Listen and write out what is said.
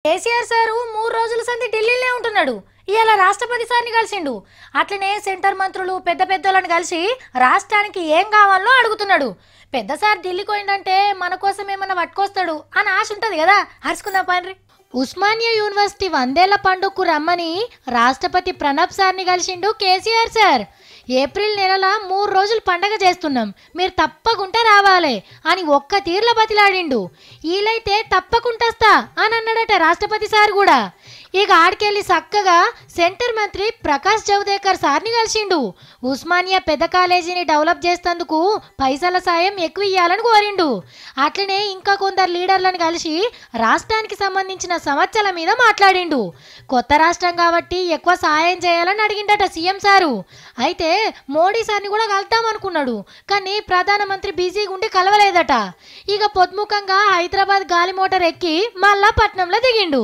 KCR sir 3 రోజుల సంది ఢిల్లీలోనే ఉంటున్నాడు. ఇయాల రాష్ట్రపతి సార్ని కలిసిండు. అట్లనే సెంటర్ మంత్రులు పెద్ద పెద్దలను కలిసి రాష్ట్రానికి ఏం కావాలో అడుగుతున్నాడు. పెద్ద సార్ ఢిల్లీకి పోయిందంటే మన కోసం ఏమన్నా పట్టుకొస్తాడు అని ఆశ ఉంటది కదా. అరుచుకుందాం పండ్రి. ఉస్మానియా యూనివర్సిటీ 100ఏళ్ల పండుగకు రమ్మని రాష్ట్రపతి ప్రణబ్ సార్ని కలిసిండు కేసీఆర్ సార్. ఏప్రిల్ నెలల 3 రోజులు పండగ చేస్తున్నాం, మీరు తప్పకుండా రావాలి అని ఒక్క తీర్ల బతిలాడిండు. వీలైతే తప్పకుంటస్తా అని అన్నాడట రాష్ట్రపతి సార్ కూడా. ఇక ఆడికెళ్ళి చక్కగా సెంటర్ మంత్రి ప్రకాష్ జవదేకర్ సార్ని కలిసిండు. ఉస్మానియా పెద్ద కాలేజీని డెవలప్ చేసేందుకు పైసల సాయం ఎక్కువ ఇవ్వాలని కోరిండు. అట్లనే ఇంకా కొందరు లీడర్లను కలిసి రాష్ట్రానికి సంబంధించిన సమస్యల మీద మాట్లాడిండు. కొత్త రాష్ట్రం కాబట్టి ఎక్కువ సాయం చేయాలని అడిగిండట సీఎం సారు. అయితే మోడీ సార్ని కూడా కలుద్దాం అనుకున్నాడు, కానీ ప్రధానమంత్రి బిజీగా ఉండి కలవలేదట. ఇక పొద్దుముఖంగా హైదరాబాద్ గాలి మోటార్ ఎక్కి మళ్ళా పట్నంలో దిగిండు.